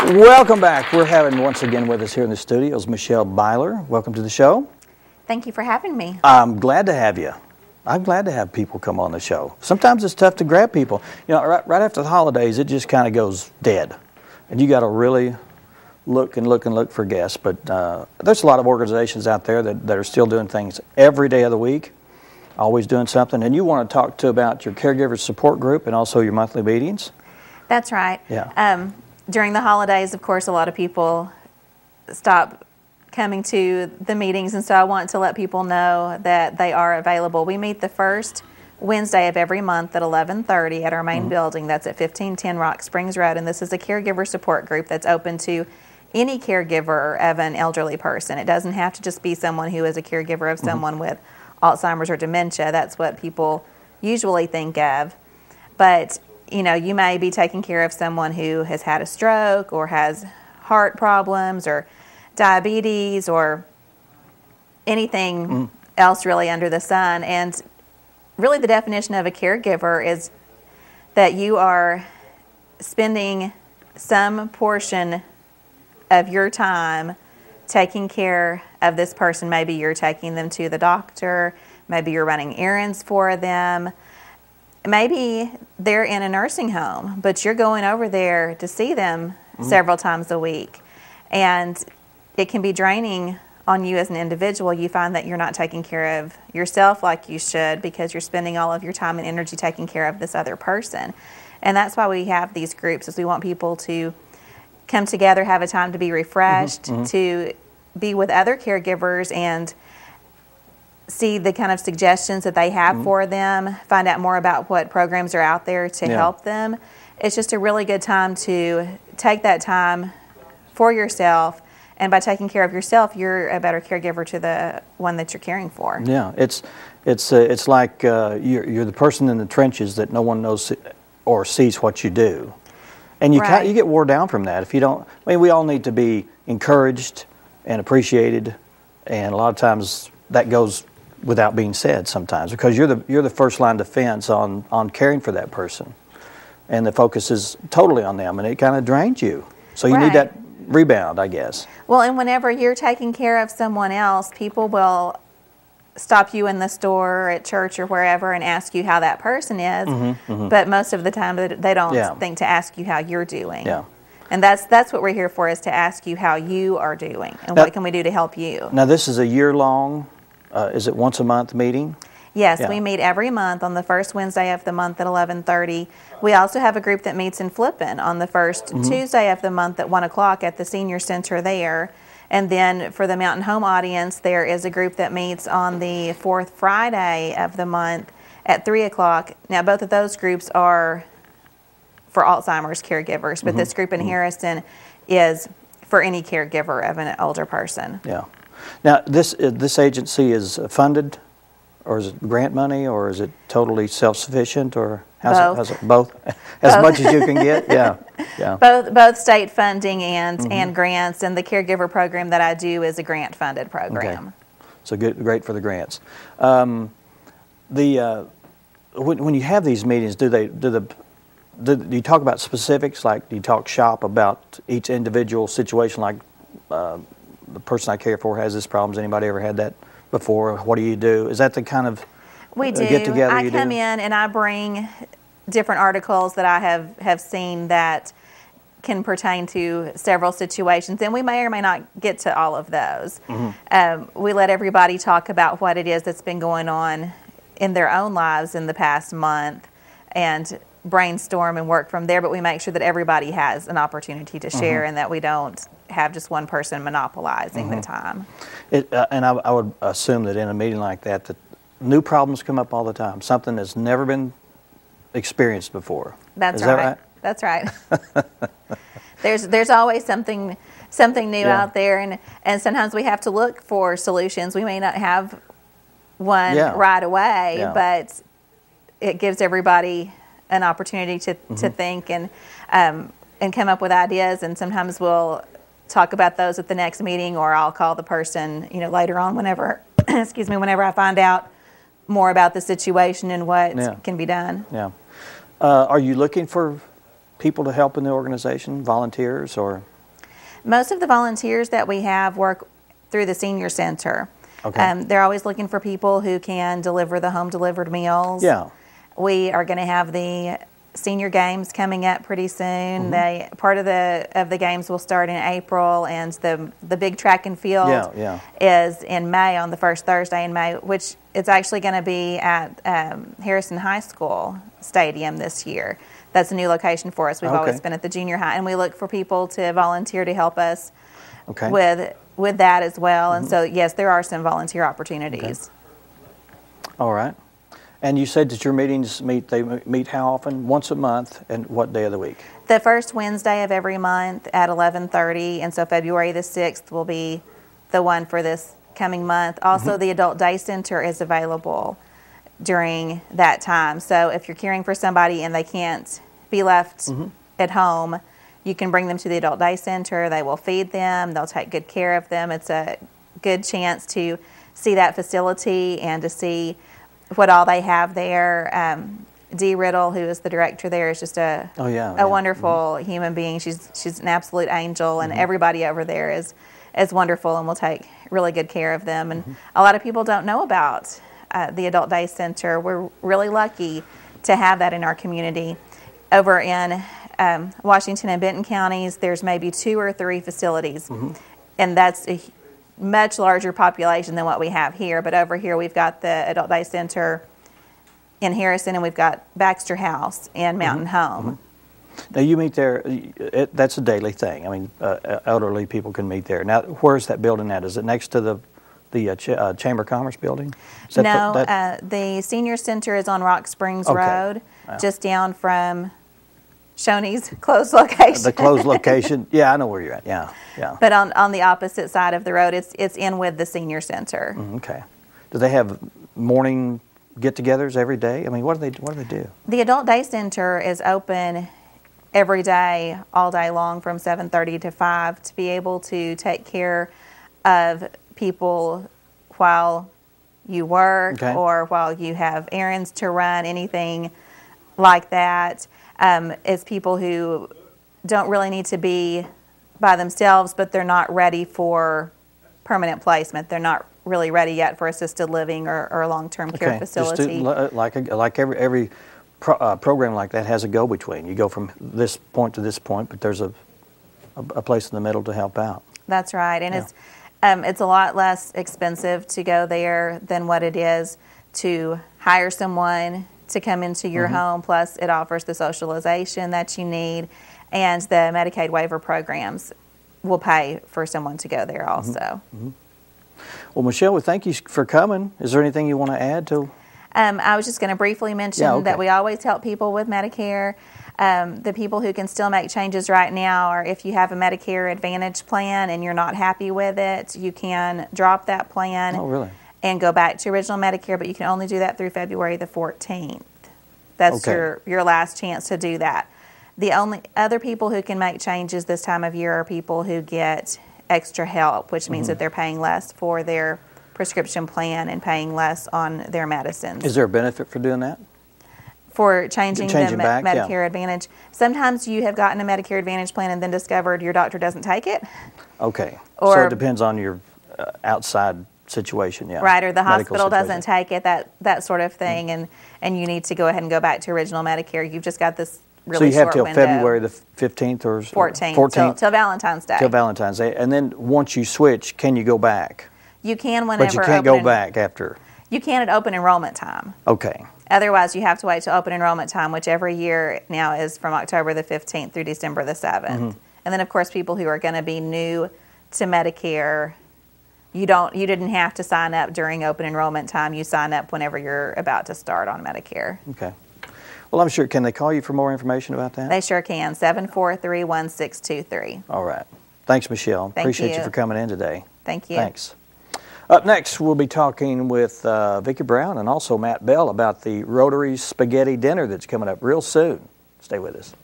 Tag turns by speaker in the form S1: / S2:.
S1: Welcome back. We're having once again with us here in the studios Michelle Byler. Welcome to the show.
S2: Thank you for having me.
S1: I'm glad to have you. I'm glad to have people come on the show. Sometimes it's tough to grab people. You know, right after the holidays, it just kind of goes dead. And you got to really look for guests. But there's a lot of organizations out there that are still doing things every day of the week, always doing something. And you want to talk about your caregiver support group and also your monthly meetings?
S2: That's right.
S1: Yeah.
S2: During the holidays, of course, a lot of people stop coming to the meetings, and so I want to let people know that they are available. We meet the first Wednesday of every month at 11:30 at our main building. That's at 1510 Rock Springs Road, and this is a caregiver support group that's open to any caregiver of an elderly person. It doesn't have to just be someone who is a caregiver of someone with Alzheimer's or dementia. That's what people usually think of. But you know, you may be taking care of someone who has had a stroke or has heart problems or diabetes or anything else really under the sun. And really the definition of a caregiver is that you are spending some portion of your time taking care of this person. Maybe you're taking them to the doctor, maybe you're running errands for them. Maybe they're in a nursing home, but you're going over there to see them several times a week. And it can be draining on you as an individual. You find that you're not taking care of yourself like you should because you're spending all of your time and energy taking care of this other person. And that's why we have these groups, is we want people to come together, have a time to be refreshed, to be with other caregivers and see the kind of suggestions that they have for them, find out more about what programs are out there to help them. It's just a really good time to take that time for yourself, and by taking care of yourself, you're a better caregiver to the one that you're caring for.
S1: Yeah, it's like you're the person in the trenches that no one knows or sees what you do, and you you get wore down from that if you don't. I mean, we all need to be encouraged and appreciated, and a lot of times that goes without being said sometimes, because you're the first line defense on caring for that person, and the focus is totally on them, and it kind of drains you. So you need that rebound, I guess.
S2: Well, and whenever you're taking care of someone else, people will stop you in the store or at church or wherever and ask you how that person is, but most of the time they don't think to ask you how you're doing. Yeah. And that's what we're here for, is to ask you how you are doing and what can we do to help you.
S1: Now, this is a year-long, is it once a month meeting?
S2: Yes, we meet every month on the first Wednesday of the month at 11:30. We also have a group that meets in Flippin on the first Tuesday of the month at 1 o'clock at the Senior Center there. And then for the Mountain Home audience, there is a group that meets on the fourth Friday of the month at 3 o'clock. Now, both of those groups are for Alzheimer's caregivers, but this group in Harrison is for any caregiver of an older person.
S1: Yeah. Now, this agency is funded, or is it grant money, or is it totally self-sufficient, or how's it both? As much as you can get? Yeah.
S2: Both state funding and grants, and the caregiver program that I do is a grant-funded program.
S1: Okay. So great for the grants. When you have these meetings, do you talk about specifics? Like, do you talk shop about each individual situation? Like, the person I care for has this problem. Has anybody ever had that before? What do you do? Is that the kind of get together
S2: I come in and I bring different articles that I have seen that can pertain to several situations, and we may or may not get to all of those. We let everybody talk about what it is that's been going on in their own lives in the past month and brainstorm and work from there, but we make sure that everybody has an opportunity to share and that we don't have just one person monopolizing the time.
S1: And I would assume that in a meeting like that new problems come up all the time, something that's never been experienced before.
S2: Is that right? That's right. There's always something new out there, and sometimes we have to look for solutions. We may not have one right away, but it gives everybody an opportunity to think and come up with ideas, and sometimes we'll talk about those at the next meeting, or I'll call the person, later on whenever whenever I find out more about the situation and what can be done.
S1: Yeah. Are you looking for people to help in the organization, volunteers, or?
S2: Most of the volunteers that we have work through the senior center.
S1: Okay.
S2: They're always looking for people who can deliver the home-delivered meals.
S1: Yeah.
S2: We are going to have the senior games coming up pretty soon. Part of the games will start in April, and the big track and field is in May, on the first Thursday in May, which it's actually going to be at Harrison High School Stadium this year. That's a new location for us. We've always been at the junior high, and we look for people to volunteer to help us with that as well. And so, yes, there are some volunteer opportunities.
S1: All right. And you said that your meetings meet how often? Once a month, and what day of the week?
S2: The first Wednesday of every month at 11:30, and so February the 6th will be the one for this coming month. Also, the Adult Day Center is available during that time. So if you're caring for somebody and they can't be left at home, you can bring them to the Adult Day Center. They will feed them. They'll take good care of them. It's a good chance to see that facility and to see what all they have there. Dee Riddle, who is the director there, is just a wonderful human being. She's an absolute angel, and everybody over there is wonderful and will take really good care of them. And a lot of people don't know about the Adult Day Center. We're really lucky to have that in our community. Over in Washington and Benton counties, there's maybe 2 or 3 facilities, and that's a much larger population than what we have here. But over here we've got the Adult Day Center in Harrison, and we've got Baxter House and Mountain Home.
S1: Now you meet there, that's a daily thing. I mean, elderly people can meet there. Now, where's that building at? Is it next to the Chamber of Commerce building?
S2: No, the Senior Center is on Rock Springs Road, just down from Shoney's closed location.
S1: The closed location. Yeah, I know where you're at. Yeah.
S2: But on the opposite side of the road, it's in with the Senior Center.
S1: Okay. Do they have morning get-togethers every day? I mean, what do they do?
S2: The Adult Day Center is open every day, all day long, from 7:30 to 5, to be able to take care of people while you work or while you have errands to run, anything like that. It's people who don't really need to be by themselves, but they're not ready for permanent placement. They're not really ready yet for assisted living or a long-term care facility.
S1: Like every program like that has a go-between. You go from this point to this point, but there's a place in the middle to help out.
S2: That's right, and it's a lot less expensive to go there than what it is to hire someone to come into your home. Plus, it offers the socialization that you need, and the Medicaid waiver programs will pay for someone to go there also.
S1: Well, Michelle, we thank you for coming. Is there anything you want to add to?
S2: I was just going to briefly mention that we always help people with Medicare. The people who can still make changes right now are, if you have a Medicare Advantage plan and you're not happy with it, you can drop that plan and go back to original Medicare, but you can only do that through February the 14th. That's your last chance to do that. The only other people who can make changes this time of year are people who get extra help, which means that they're paying less for their prescription plan and paying less on their medicines.
S1: Is there a benefit for doing that?
S2: For changing the Medicare Advantage. Sometimes you have gotten a Medicare Advantage plan and then discovered your doctor doesn't take it.
S1: Okay. So it depends on your outside situation,
S2: Right, or the hospital doesn't take it, that sort of thing, and you need to go ahead and go back to original Medicare. You've just got this really short window. So you have till February the 15th or 14th. Till Valentine's Day.
S1: Till Valentine's Day. And then once you switch, can you go back?
S2: You can whenever.
S1: But you can't go back after.
S2: You can at open enrollment time.
S1: Okay.
S2: Otherwise, you have to wait till open enrollment time, which every year now is from October the 15th through December the 7th. And then, of course, people who are going to be new to Medicare, you didn't have to sign up during open enrollment time. You sign up whenever you're about to start on Medicare.
S1: Okay. Well, I'm sure. Can they call you for more information about that?
S2: They sure can. 743-1623.
S1: All right. Thanks, Michelle. Appreciate you for coming in today.
S2: Thank you.
S1: Thanks. Up next, we'll be talking with Vicki Brown and also Matt Bell about the Rotary Spaghetti Dinner that's coming up real soon. Stay with us.